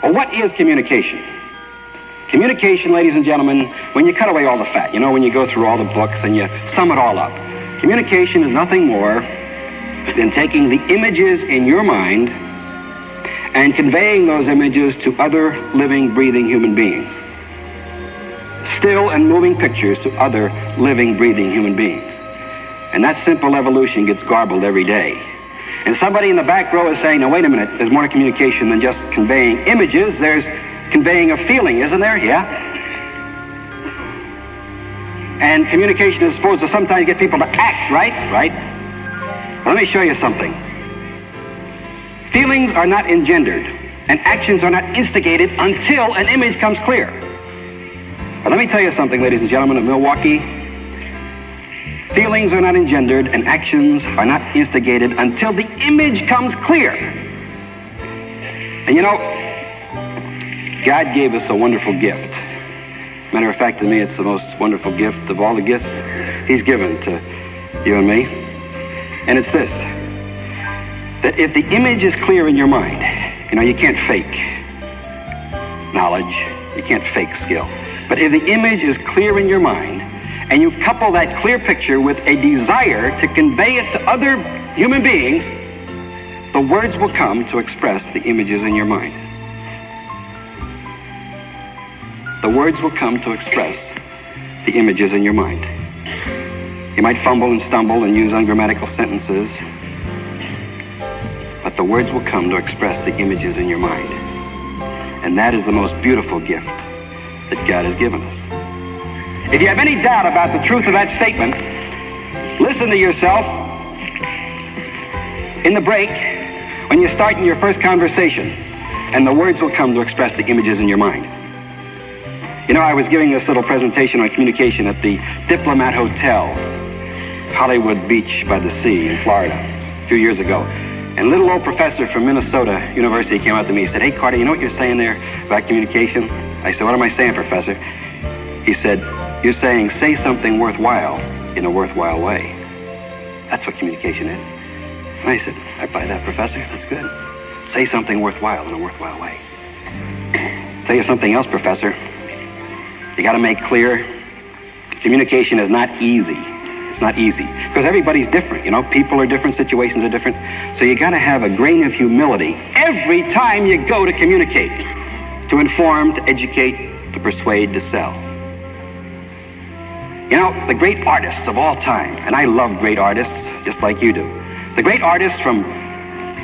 Well, what is communication? Communication, ladies and gentlemen, when you cut away all the fat, when you go through all the books and you sum it all up, communication is nothing more than taking the images in your mind and conveying those images to other living, breathing human beings. Still and moving pictures to other living, breathing human beings. And that simple evolution gets garbled every day. And somebody in the back row is saying, now wait a minute, there's more to communication than just conveying images. There's conveying a feeling, isn't there? Yeah. And communication is supposed to sometimes get people to act, right? Right. Well, let me show you something. Feelings are not engendered, and actions are not instigated until an image comes clear. But let me tell you something, ladies and gentlemen of Milwaukee. Feelings are not engendered, and actions are not instigated until the image comes clear. And God gave us a wonderful gift. Matter of fact, to me, it's the most wonderful gift of all the gifts He's given to you and me. And it's this, that if the image is clear in your mind, you can't fake knowledge, you can't fake skill. But if the image is clear in your mind, and you couple that clear picture with a desire to convey it to other human beings, the words will come to express the images in your mind. The words will come to express the images in your mind. You might fumble and stumble and use ungrammatical sentences, but the words will come to express the images in your mind. And that is the most beautiful gift that God has given us. If you have any doubt about the truth of that statement, listen to yourself in the break when you start in your first conversation, and the words will come to express the images in your mind. I was giving this little presentation on communication at the Diplomat Hotel, Hollywood Beach by the sea in Florida, a few years ago. And a little old professor from Minnesota University came up to me and said, "Hey, Carter, you know what you're saying there about communication?" I said, "What am I saying, Professor?" He said, "You're saying say something worthwhile in a worthwhile way." That's what communication is. And I said, "I buy that, Professor. That's good. Say something worthwhile in a worthwhile way." Tell you something else, Professor. You got to make clear communication is not easy. It's not easy because everybody's different. People are different, situations are different. So you got to have a grain of humility every time you go to communicate, to inform, to educate, to persuade, to sell. The great artists of all time, and I love great artists just like you do. The great artists from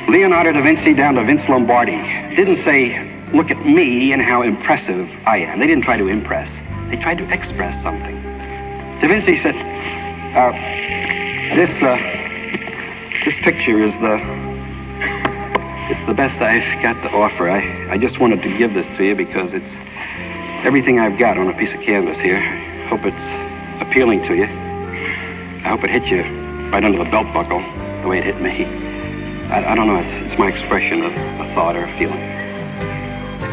Leonardo da Vinci down to Vince Lombardi didn't say, "Look at me and how impressive I am." They didn't try to impress. They tried to express something. Da Vinci said, this picture is the best I've got to offer. I just wanted to give this to you because it's everything I've got on a piece of canvas here. Hope it's appealing to you. I hope it hit you right under the belt buckle the way it hit me. I don't know, it's my expression of a thought or a feeling.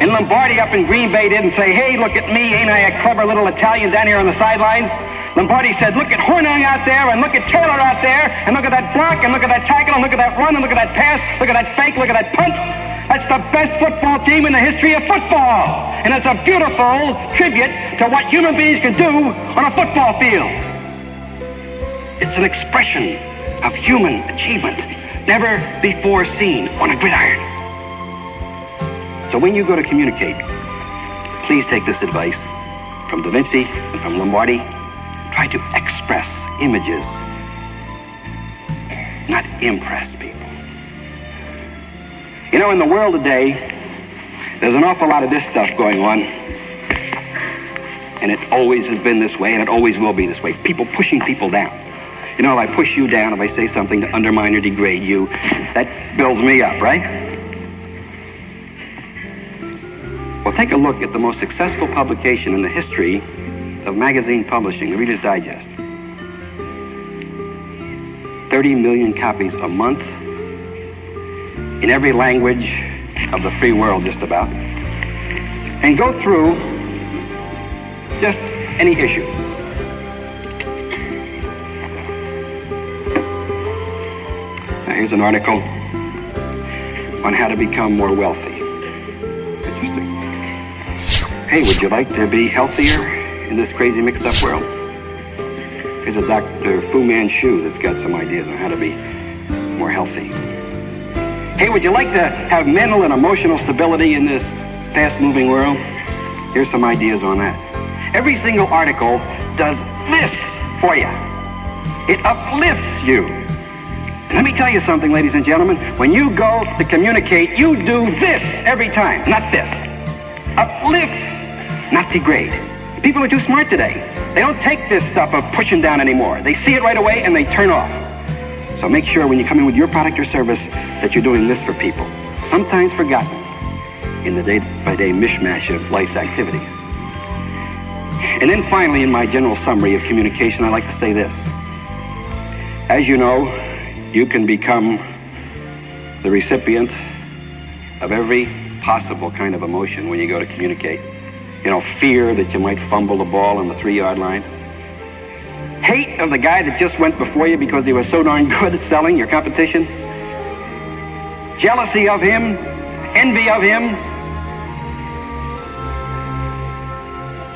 And Lombardi up in Green Bay didn't say, "Hey, look at me, ain't I a clever little Italian down here on the sidelines?" Lombardi said, "Look at Hornung out there, and look at Taylor out there, and look at that block, and look at that tackle, and look at that run, and look at that pass, look at that fake, look at that punt. That's the best football team in the history of football. And it's a beautiful tribute to what human beings can do on a football field." It's an expression of human achievement never before seen on a gridiron. So when you go to communicate, please take this advice from Da Vinci and from Lombardi. Try to express images, not impress people. In the world today, there's an awful lot of this stuff going on. And it always has been this way, and it always will be this way. People pushing people down. If I push you down, if I say something to undermine or degrade you, that builds me up, right? Well, take a look at the most successful publication in the history of magazine publishing, the Reader's Digest. 30 million copies a month in every language of the free world, just about. And go through just any issue. Now, here's an article on how to become more wealthy. Interesting. Hey, would you like to be healthier in this crazy mixed-up world? Here's a Dr. Fu Manchu that's got some ideas on how to be more healthy. Hey, would you like to have mental and emotional stability in this fast-moving world? Here's some ideas on that. Every single article does this for you. It uplifts you. And let me tell you something, ladies and gentlemen. When you go to communicate, you do this every time, not this. Uplift, not degrade. People are too smart today. They don't take this stuff of pushing down anymore. They see it right away and they turn off. So make sure when you come in with your product or service that you're doing this for people. Sometimes forgotten in the day-by-day mishmash of life's activities. And then finally, in my general summary of communication, I like to say this. As you know, you can become the recipient of every possible kind of emotion when you go to communicate. You know, fear that you might fumble the ball on the 3-yard line. Hate of the guy that just went before you because he was so darn good at selling your competition. Jealousy of him, envy of him,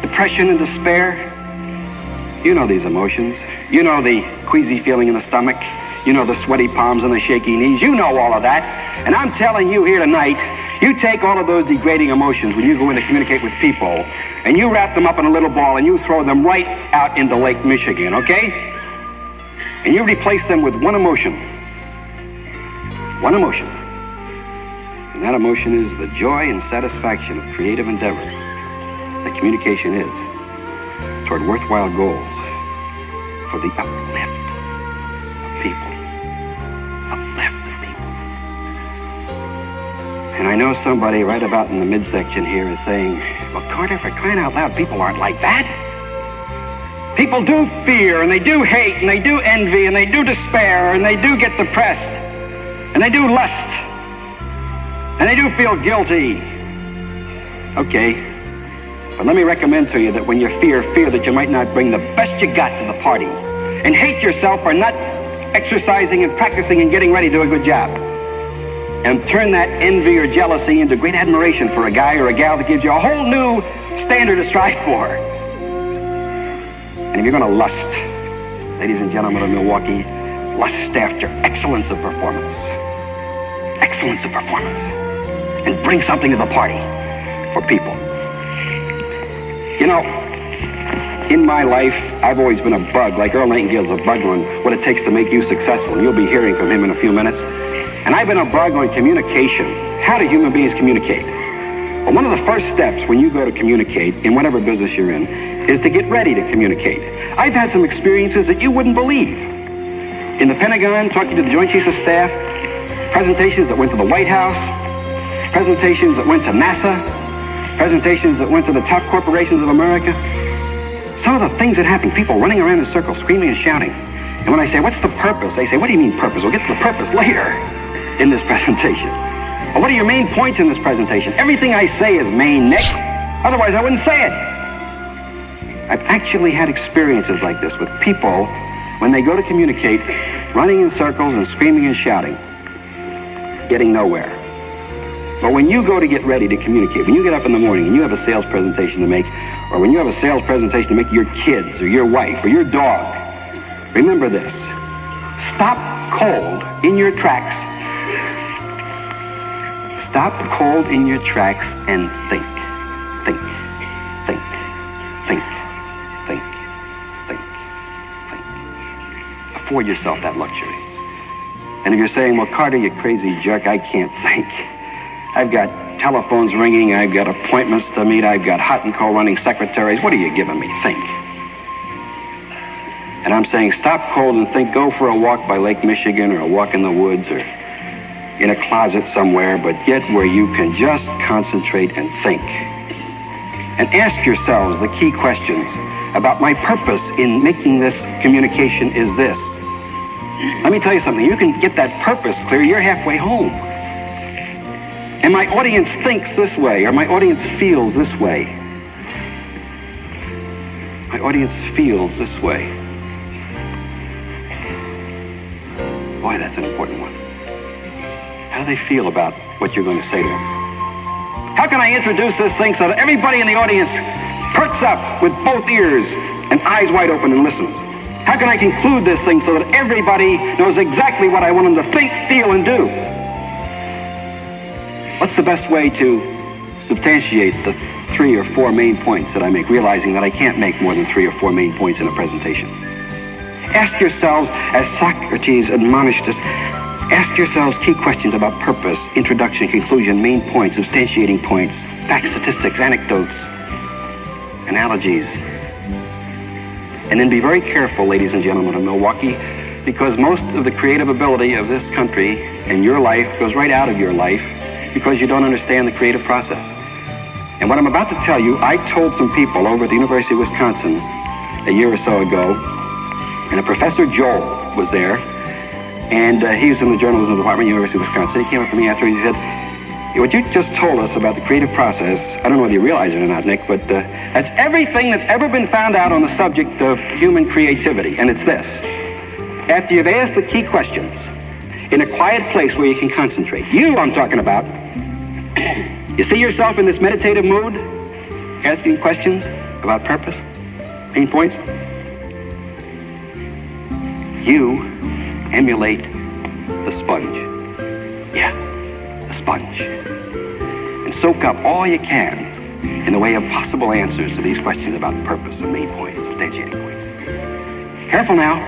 depression and despair. You know these emotions. You know the queasy feeling in the stomach. You know the sweaty palms and the shaky knees. You know all of that. And I'm telling you here tonight, you take all of those degrading emotions when you go in to communicate with people, and you wrap them up in a little ball and you throw them right out into Lake Michigan, okay? And you replace them with one emotion. One emotion. And that emotion is the joy and satisfaction of creative endeavor that communication is toward worthwhile goals for the uplift of people. Uplift of people. And I know somebody right about in the midsection here is saying, well, Carter, for crying out loud, people aren't like that. People do fear, and they do hate, and they do envy, and they do despair, and they do get depressed, and they do lust, and they do feel guilty. Okay, but let me recommend to you that when you fear that you might not bring the best you got to the party, and hate yourself for not exercising and practicing and getting ready to do a good job. And turn that envy or jealousy into great admiration for a guy or a gal that gives you a whole new standard to strive for. And if you're going to lust, ladies and gentlemen of Milwaukee, lust after excellence of performance. Excellence of performance. And bring something to the party for people. You know, in my life, I've always been a bug, like Earl Nightingale's a bug on what it takes to make you successful. And you'll be hearing from him in a few minutes. And I've been a bug on communication. How do human beings communicate? Well, one of the first steps when you go to communicate in whatever business you're in is to get ready to communicate. I've had some experiences that you wouldn't believe. In the Pentagon, talking to the Joint Chiefs of Staff, presentations that went to the White House, presentations that went to NASA, presentations that went to the top corporations of America. Some of the things that happened, people running around in circles, screaming and shouting. And when I say, what's the purpose? They say, what do you mean purpose? We'll get to the purpose later in this presentation. Well, what are your main points in this presentation? Everything I say is main, Nick. Otherwise, I wouldn't say it. I've actually had experiences like this with people when they go to communicate, running in circles and screaming and shouting, getting nowhere. But when you go to get ready to communicate, when you get up in the morning and you have a sales presentation to make, or when you have a sales presentation to make to your kids or your wife or your dog, remember this. Stop cold in your tracks. Stop cold in your tracks and think. Think. Think. Think. Think. Think. Think. Afford yourself that luxury. And if you're saying, well, Carter, you crazy jerk, I can't think. I've got telephones ringing, I've got appointments to meet, I've got hot and cold running secretaries. What are you giving me? Think. And I'm saying stop cold and think. Go for a walk by Lake Michigan or a walk in the woods or in a closet somewhere, but get where you can just concentrate and think. And ask yourselves the key questions about my purpose in making this communication is this. Let me tell you something. You can get that purpose clear, you're halfway home. And my audience thinks this way, or my audience feels this way. My audience feels this way. Boy, that's an important one. How do they feel about what you're going to say to them? How can I introduce this thing so that everybody in the audience perks up with both ears and eyes wide open and listens? How can I conclude this thing so that everybody knows exactly what I want them to think, feel, and do? What's the best way to substantiate the 3 or 4 main points that I make, realizing that I can't make more than 3 or 4 main points in a presentation? Ask yourselves, as Socrates admonished us, ask yourselves key questions about purpose, introduction, conclusion, main points, substantiating points, facts, statistics, anecdotes, analogies. And then be very careful, ladies and gentlemen of Milwaukee, because most of the creative ability of this country and your life goes right out of your life because you don't understand the creative process. And what I'm about to tell you, I told some people over at the University of Wisconsin a year or so ago, and a Professor Joel was there, and he was in the journalism department at the University of Wisconsin. He came up to me after, he said, what you just told us about the creative process, I don't know whether you realize it or not, Nick, but that's everything that's ever been found out on the subject of human creativity, and it's this. After you've asked the key questions, in a quiet place where you can concentrate, I'm talking about, you see yourself in this meditative mood, asking questions about purpose, main points? You emulate the sponge. Yeah, the sponge. And soak up all you can in the way of possible answers to these questions about purpose and main points, substantiating points. Careful now.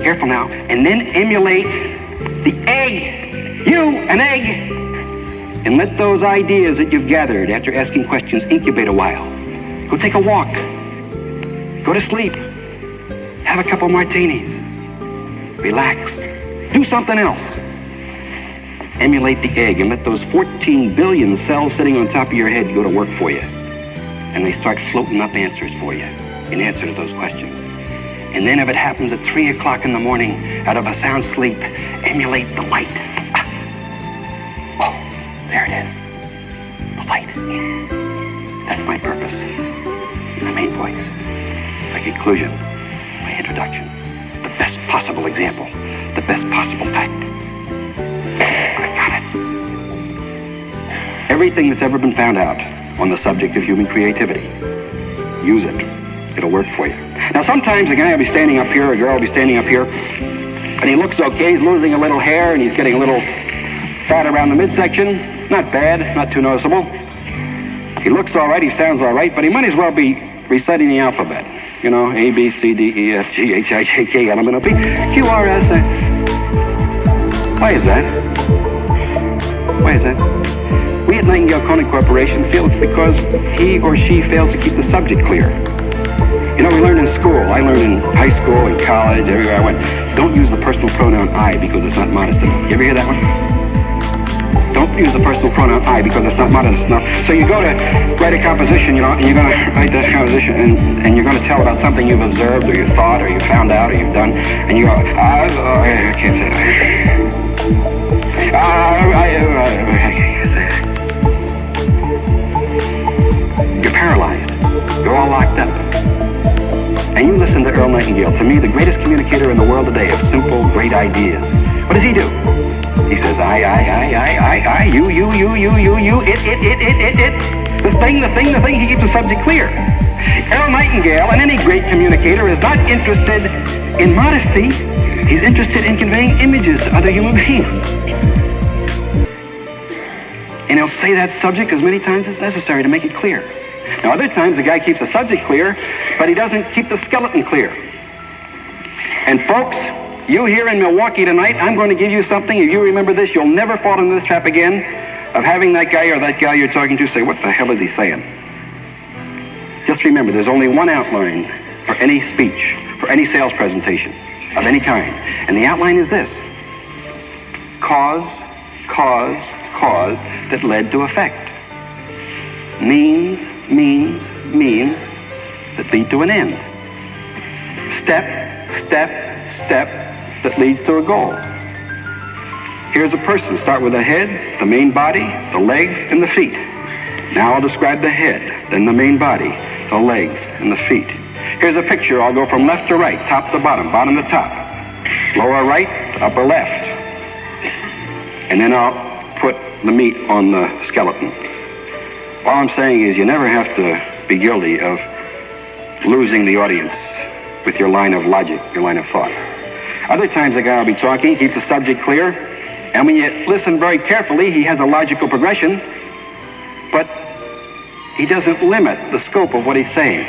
Careful now. And then emulate the egg. An egg. And let those ideas that you've gathered after asking questions incubate a while. Go take a walk. Go to sleep. Have a couple martinis. Relax. Do something else. Emulate the egg and let those 14 billion cells sitting on top of your head go to work for you. And they start floating up answers for you in answer to those questions. And then if it happens at 3 o'clock in the morning out of a sound sleep, emulate the light. Oh, there it is. The light. That's my purpose. My main points. My conclusion. My introduction. The best possible example. The best possible fact. I got it. Everything that's ever been found out on the subject of human creativity, use it. It'll work for you. Now, sometimes a guy will be standing up here, a girl will be standing up here, and he looks okay. He's losing a little hair, and he's getting a little fat around the midsection. Not bad, not too noticeable. He looks all right, he sounds all right, but he might as well be reciting the alphabet. You know, A, B, C, D, E, F, G, H, I, J, K, L, M, N, O, P, Q, R, S, Why is that? Why is that? We at Nightingale Conant Corporation feel it's because he or she fails to keep the subject clear. You know, we learned in school, I learned in high school, in college, everywhere I went, don't use the personal pronoun I because it's not modest enough. You ever hear that one? Don't use the personal pronoun I because it's not modest enough. So you go to write a composition, you know, and you're going to write that composition, and you're going to tell about something you've observed or you thought or you found out or you've done, and you go, I can't say that. You're paralyzed. You're all locked up. And you listen to Earl Nightingale, to me, the greatest communicator in the world today of simple, great ideas. What does he do? He says, I, you, it. The thing, he keeps the subject clear. Earl Nightingale, and any great communicator, is not interested in modesty. He's interested in conveying images to other human beings. And he'll say that subject as many times as necessary to make it clear. Now, other times the guy keeps the subject clear, but he doesn't keep the skeleton clear. And folks, you here in Milwaukee tonight, I'm going to give you something. If you remember this, you'll never fall into this trap again of having that guy or that gal you're talking to say, what the hell is he saying? Just remember, there's only one outline for any speech, for any sales presentation of any kind. And the outline is this. Cause that led to effect. Means that lead to an end. Step that leads to a goal. Here's a person. Start with the head, the main body, the legs, and the feet. Now I'll describe the head, then the main body, the legs, and the feet. Here's a picture. I'll go from left to right, top to bottom, bottom to top, lower right to upper left. And then I'll put the meat on the skeleton. All I'm saying is you never have to be guilty of losing the audience with your line of logic, your line of thought. Other times a guy will be talking, keeps the subject clear, and when you listen very carefully, he has a logical progression, but he doesn't limit the scope of what he's saying.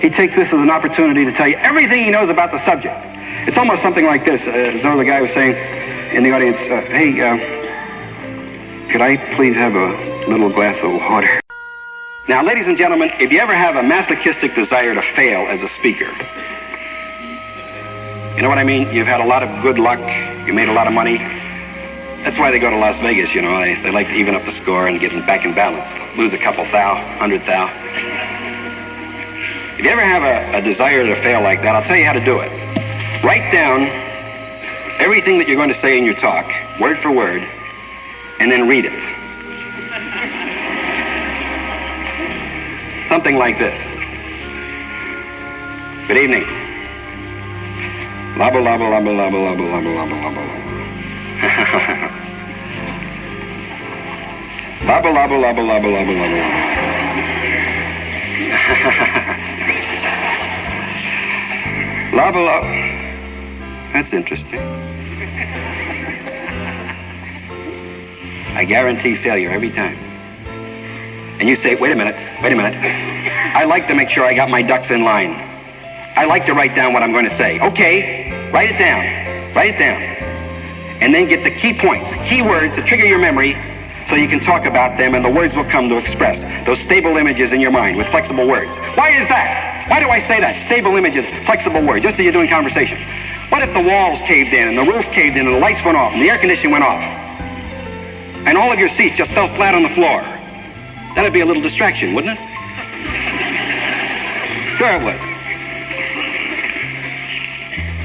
He takes this as an opportunity to tell you everything he knows about the subject. It's almost something like this, as though the guy was saying in the audience, hey, could I please have a little glass of water? Now, ladies and gentlemen, if you ever have a masochistic desire to fail as a speaker, you know what I mean? You've had a lot of good luck, you made a lot of money. That's why they go to Las Vegas, you know. They like to even up the score and get back in balance. Lose a couple thou, 100 thou. If you ever have a desire to fail like that, I'll tell you how to do it. Write down everything that you're going to say in your talk, word for word, and then read it. Something like this. Good evening. Lobble, lobble, lobble, lobble, lobble, lobble, lobble, lobble. Lobble, lobble, lobble, lobble, lobble, lobble. Lobble, lobble. That's interesting. I guarantee failure every time. And you say, wait a minute. I like to make sure I got my ducks in line. I like to write down what I'm going to say. Okay, write it down. And then get the key points, key words that trigger your memory so you can talk about them and the words will come to express those stable images in your mind with flexible words. Why is that? Why do I say that? Stable images, flexible words, just as you're doing conversation. What if the walls caved in and the roof caved in and the lights went off and the air conditioning went off and all of your seats just fell flat on the floor? That'd be a little distraction, wouldn't it? Sure it would.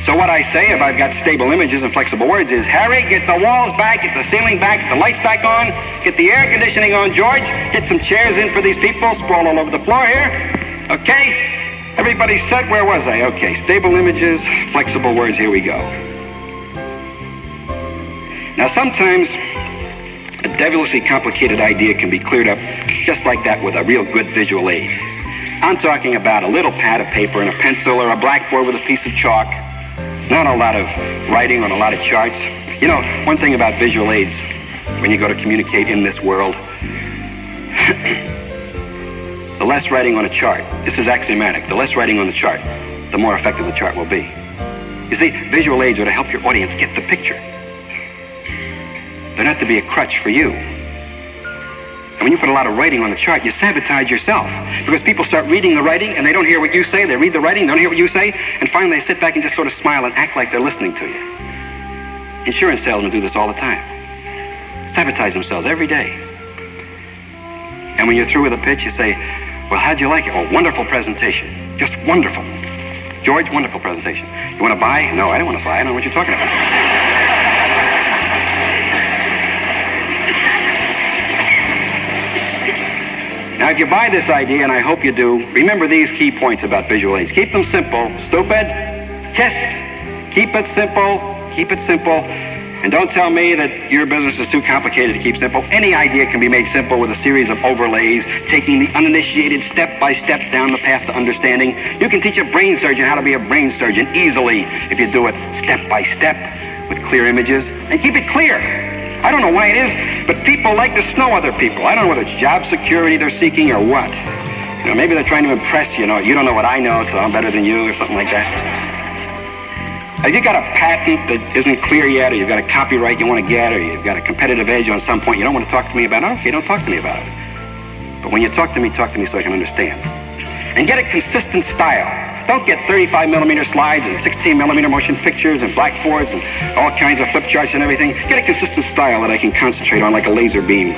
So what I say, if I've got stable images and flexible words, is, Harry, get the walls back, get the ceiling back, get the lights back on, get the air conditioning on, George, get some chairs in for these people, sprawl all over the floor here. Okay? Everybody set? Where was I? Okay, stable images, flexible words, here we go. Now sometimes a devilishly complicated idea can be cleared up just like that with a real good visual aid. I'm talking about a little pad of paper and a pencil or a blackboard with a piece of chalk. Not a lot of writing on a lot of charts. You know, one thing about visual aids, when you go to communicate in this world, the less writing on a chart, this is axiomatic, the less writing on the chart, the more effective the chart will be. You see, visual aids are to help your audience get the picture. They're not to be a crutch for you. And when you put a lot of writing on the chart, you sabotage yourself. Because people start reading the writing and they don't hear what you say. They read the writing, they don't hear what you say. And finally they sit back and just sort of smile and act like they're listening to you. Insurance salesmen do this all the time. Sabotage themselves every day. And when you're through with a pitch, you say, well, how'd you like it? Oh, wonderful presentation. Just wonderful. George, wonderful presentation. You want to buy? No, I don't want to buy. I don't know what you're talking about. Now, if you buy this idea, and I hope you do, remember these key points about visual aids. Keep them simple. Stupid. Kiss. Keep it simple. Keep it simple. And don't tell me that your business is too complicated to keep simple. Any idea can be made simple with a series of overlays, taking the uninitiated step by step down the path to understanding. You can teach a brain surgeon how to be a brain surgeon easily if you do it step by step with clear images. And keep it clear. I don't know why it is, but people like to snow other people. I don't know whether it's job security they're seeking or what. You know, maybe they're trying to impress you. You don't know what I know, so I'm better than you or something like that. If you've got a patent that isn't clear yet, or you've got a copyright you want to get, or you've got a competitive edge on some point you don't want to talk to me about, okay, don't talk to me about it. But when you talk to me so I can understand. And get a consistent style. Don't get 35mm slides and 16mm motion pictures and blackboards and all kinds of flip charts and everything. Get a consistent style that I can concentrate on like a laser beam.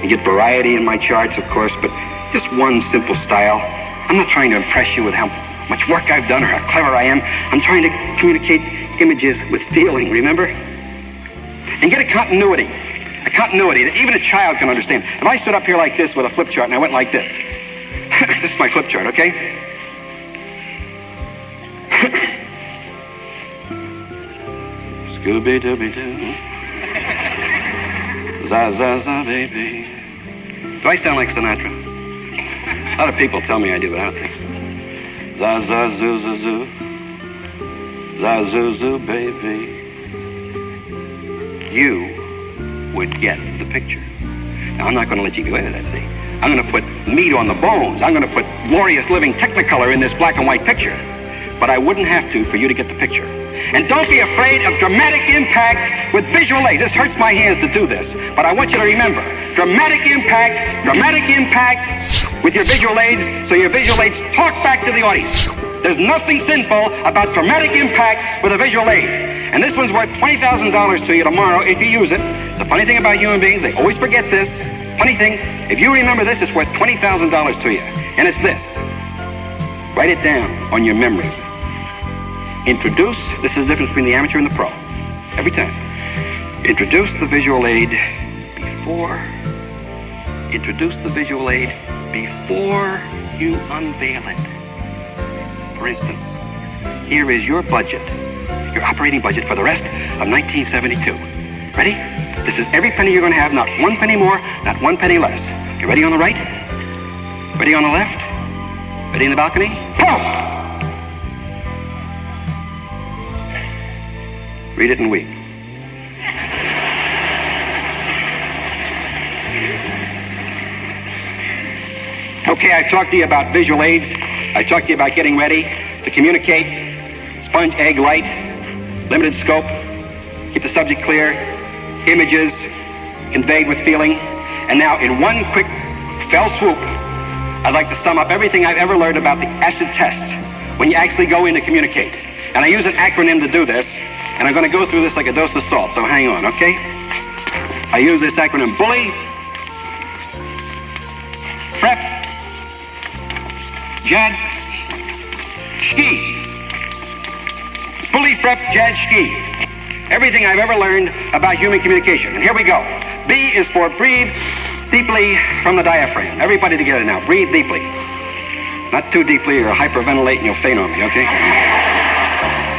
You get variety in my charts, of course, but just one simple style. I'm not trying to impress you with how much work I've done or how clever I am. I'm trying to communicate images with feeling, remember? And get a continuity that even a child can understand. If I stood up here like this with a flip chart and I went like this, this is my flip chart, okay? Scooby-Dooby-Doo. Za, za, za, baby. Do I sound like Sinatra? A lot of people tell me I do, but I don't think so. Za, za, zoo, zoo, zoo. Za, zoo, zoo, baby. You would get the picture. Now, I'm not going to let you go into that thing. I'm going to put meat on the bones. I'm going to put glorious living Technicolor in this black and white picture. But I wouldn't have to for you to get the picture. And don't be afraid of dramatic impact with visual aids. This hurts my hands to do this, but I want you to remember, dramatic impact with your visual aids, so your visual aids talk back to the audience. There's nothing sinful about dramatic impact with a visual aid. And this one's worth $20,000 to you tomorrow if you use it. The funny thing about human beings, they always forget this. Funny thing, if you remember this, it's worth $20,000 to you. And it's this. Write it down on your memory. Introduce, this is the difference between the amateur and the pro. Every time. Introduce the visual aid before you unveil it. For instance, here is your budget, your operating budget for the rest of 1972. Ready? This is every penny you're going to have, not one penny more, not one penny less. You ready on the right? Ready on the left? Ready in the balcony? Go! Read it and weep. Okay, I talked to you about visual aids. I talked to you about getting ready to communicate. Sponge, egg, light, limited scope, keep the subject clear, images conveyed with feeling. And now, in one quick fell swoop, I'd like to sum up everything I've ever learned about the acid test when you actually go in to communicate. And I use an acronym to do this, and I'm going to go through this like a dose of salt, so hang on, okay? I use this acronym: bully, prep, jad, ski. Bully, prep, jad, ski. Everything I've ever learned about human communication. And here we go. B is for breathe deeply from the diaphragm. Everybody together now. Breathe deeply. Not too deeply or hyperventilate and you'll faint on me, okay?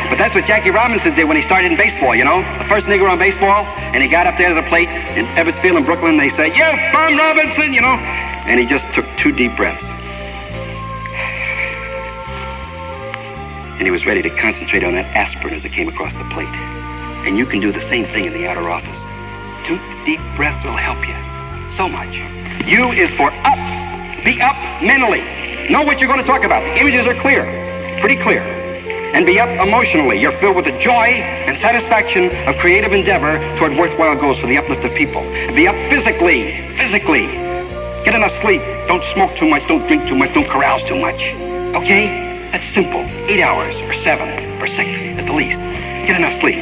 But that's what Jackie Robinson did when he started in baseball, you know? The first nigger on baseball, and he got up there to the plate in Ebbets Field in Brooklyn, and they said, "You bum Robinson," you know? And he just took 2 deep breaths. And he was ready to concentrate on that aspirin as it came across the plate. And you can do the same thing in the outer office. 2 deep breaths will help you so much. U is for up. Be up mentally. Know what you're going to talk about. The images are clear, pretty clear. And be up emotionally. You're filled with the joy and satisfaction of creative endeavor toward worthwhile goals for the uplift of people. And be up physically. Get enough sleep. Don't smoke too much. Don't drink too much. Don't carouse too much. Okay? That's simple. 8 hours, or 7, or 6 at the least. Get enough sleep.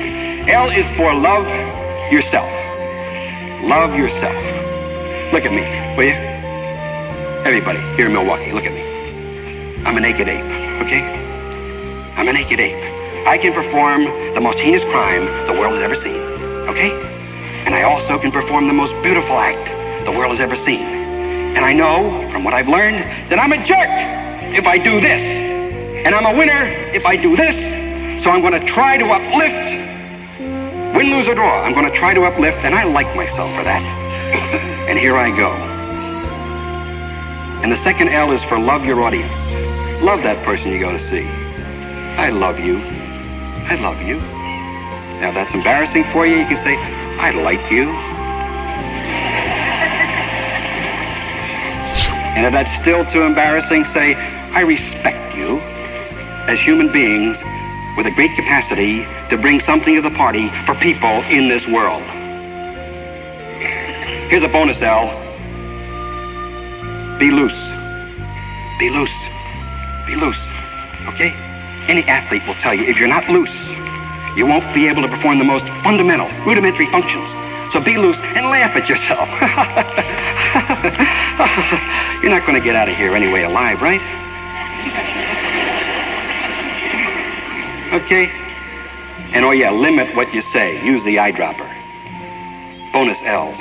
L is for love yourself. Love yourself. Look at me, will you? Everybody here in Milwaukee, look at me. I'm a naked ape, okay? I'm a naked ape. I can perform the most heinous crime the world has ever seen, okay? And I also can perform the most beautiful act the world has ever seen. And I know, from what I've learned, that I'm a jerk if I do this. And I'm a winner if I do this. So I'm going to try to uplift. Win, lose, or draw, I'm going to try to uplift, and I like myself for that. And here I go. And the second L is for love your audience. Love that person you go to see. I love you. I love you. Now, if that's embarrassing for you, you can say, I like you. And if that's still too embarrassing, say, I respect you as human beings with a great capacity to bring something to the party for people in this world. Here's a bonus L. Be loose. Be loose. Be loose. Okay? Any athlete will tell you, if you're not loose, you won't be able to perform the most fundamental, rudimentary functions. So be loose and laugh at yourself. You're not going to get out of here anyway alive, right? Okay? And oh yeah, limit what you say. Use the eyedropper. Bonus L's.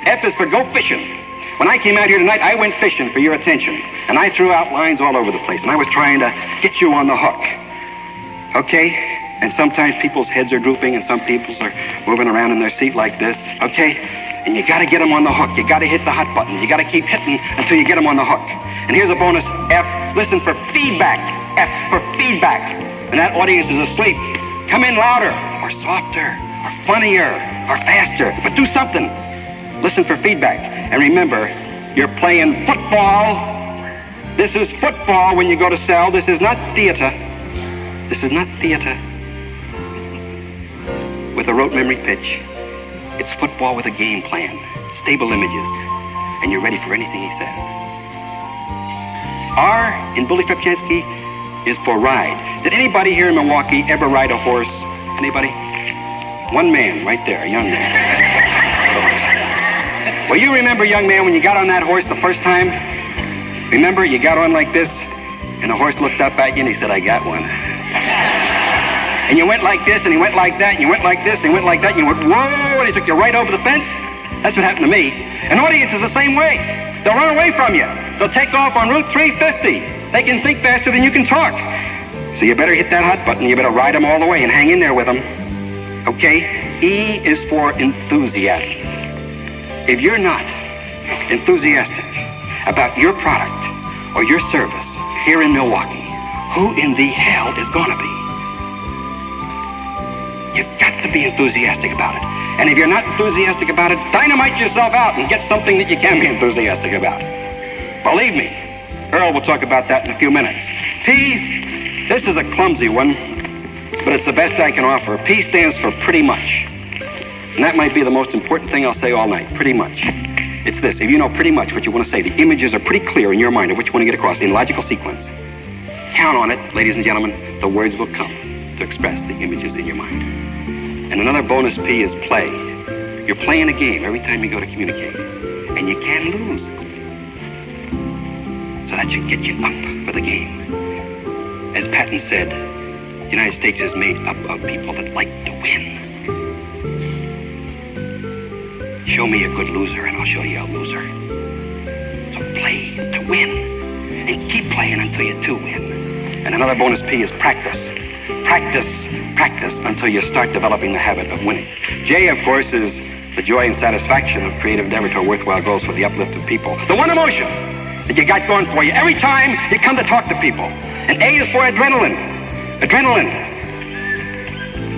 F is for go fishing. When I came out here tonight, I went fishing for your attention. And I threw out lines all over the place. And I was trying to get you on the hook. Okay? And sometimes people's heads are drooping and some people are moving around in their seat like this. Okay? And you got to get them on the hook. You got to hit the hot buttons. You got to keep hitting until you get them on the hook. And here's a bonus F. Listen for feedback. F for feedback. And that audience is asleep. Come in louder or softer or funnier or faster. But do something. Listen for feedback. And remember, you're playing football. This is football when you go to sell. This is not theater. This is not theater with a rote memory pitch. It's football with a game plan, stable images, and you're ready for anything he says. R in Bully Krepchanski is for ride. Did anybody here in Milwaukee ever ride a horse? Anybody? One man right there, a young man. Well, you remember, young man, when you got on that horse the first time? Remember, you got on like this, and the horse looked up at you and he said, I got one. And you went like this, and he went like that, and you went like this, and he went like that, and you went, whoa, and he took you right over the fence. That's what happened to me. An audience is the same way. They'll run away from you. They'll take off on Route 350. They can think faster than you can talk. So you better hit that hot button. You better ride them all the way and hang in there with them. Okay? E is for enthusiasm. If you're not enthusiastic about your product or your service here in Milwaukee, who in the hell is going to be? You've got to be enthusiastic about it. And if you're not enthusiastic about it, dynamite yourself out and get something that you can be enthusiastic about. Believe me, Earl will talk about that in a few minutes. P, this is a clumsy one, but it's the best I can offer. P stands for pretty much. And that might be the most important thing I'll say all night, pretty much. It's this, if you know pretty much what you want to say, the images are pretty clear in your mind of what you want to get across in logical sequence. Count on it, ladies and gentlemen, the words will come to express the images in your mind. And another bonus P is play. You're playing a game every time you go to communicate. And you can lose. So that should get you up for the game. As Patton said, the United States is made up of people that like to win. Show me a good loser and I'll show you a loser. So play to win. And keep playing until you do win. And another bonus P is practice. Practice until you start developing the habit of winning. J, of course, is the joy and satisfaction of creative endeavor toward worthwhile goals for the uplift of people. The one emotion that you got going for you every time you come to talk to people. And A is for adrenaline. Adrenaline.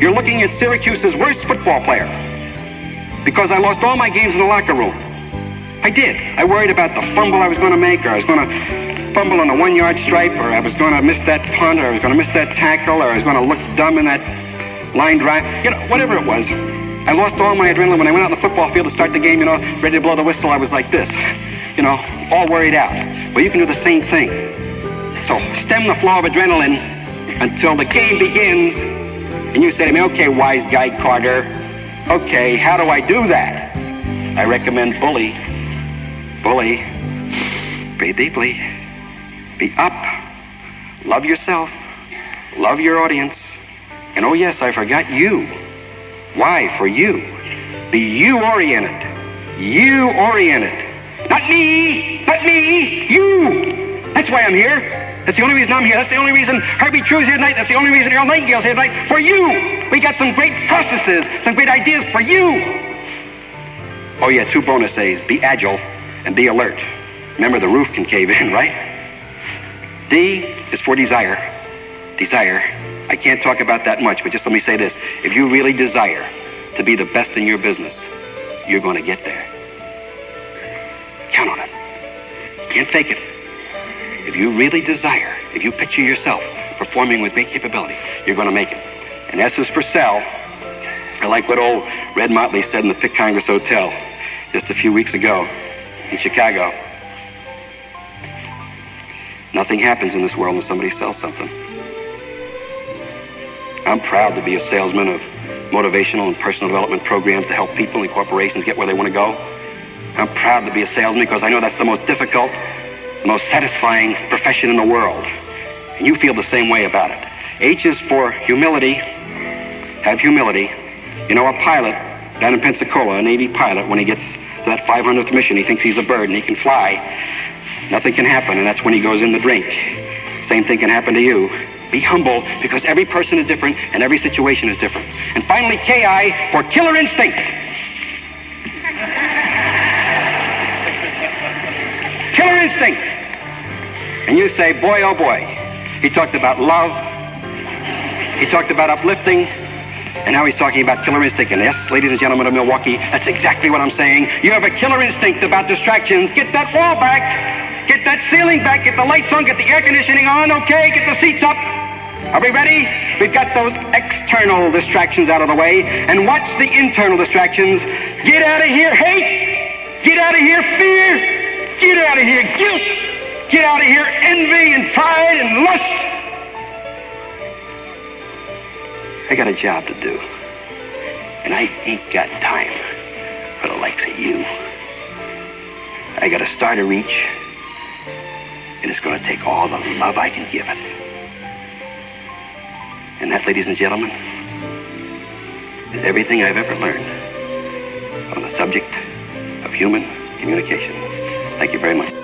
You're looking at Syracuse's worst football player because I lost all my games in the locker room. I did. I worried about the fumble I was going to make, or I was going to fumble on the 1 yard stripe, or I was going to miss that punt, or I was going to miss that tackle, or I was going to look dumb in that line drive. You know, whatever it was. I lost all my adrenaline when I went out on the football field to start the game, ready to blow the whistle. I was like this, all worried out. Well, you can do the same thing. So stem the flow of adrenaline until the game begins, and you say to me, okay, wise guy Carter, okay, how do I do that? I recommend Bully. Bully. Breathe deeply. Be up. Love yourself. Love your audience. And oh yes, I forgot you. Why? For you. Be you-oriented. You-oriented. Not me. Not me. You. That's why I'm here. That's the only reason I'm here. That's the only reason Herbie True's here tonight. That's the only reason Earl Nightingale's here tonight. For you. We got some great processes, some great ideas for you. Oh yeah, 2 bonus A's. Be agile and be alert. Remember, the roof can cave in, right? D is for desire. Desire. I can't talk about that much, but just let me say this. If you really desire to be the best in your business, you're going to get there. Count on it. Can't fake it. If you really desire, if you picture yourself performing with great capability, you're going to make it. And S is for sell. I like what old Red Motley said in the Pitt Congress Hotel just a few weeks ago in Chicago. Nothing happens in this world when somebody sells something. I'm proud to be a salesman of motivational and personal development programs to help people and corporations get where they want to go. I'm proud to be a salesman because I know that's the most difficult, the most satisfying profession in the world. And you feel the same way about it. H is for humility. Have humility. You know, a pilot down in Pensacola, a Navy pilot, when he gets to that 500th mission, he thinks he's a bird and he can fly. Nothing can happen, and that's when he goes in the drink. Same thing can happen to you. Be humble, because every person is different and every situation is different. And finally, KI for killer instinct. instinct. And you say, boy, oh boy. He talked about love. He talked about uplifting. And now he's talking about killer instinct. And yes, ladies and gentlemen of Milwaukee, that's exactly what I'm saying. You have a killer instinct about distractions. Get that wall back. Get that ceiling back. Get the lights on. Get the air conditioning on. Okay, get the seats up. Are we ready? We've got those external distractions out of the way. And watch the internal distractions. Get out of here, hate. Get out of here, fear. Get out of here, guilt. Get out of here, envy and pride and lust. I got a job to do. And I ain't got time for the likes of you. I got a star to reach. And it's going to take all the love I can give it. And that, ladies and gentlemen, is everything I've ever learned on the subject of human communication. Thank you very much.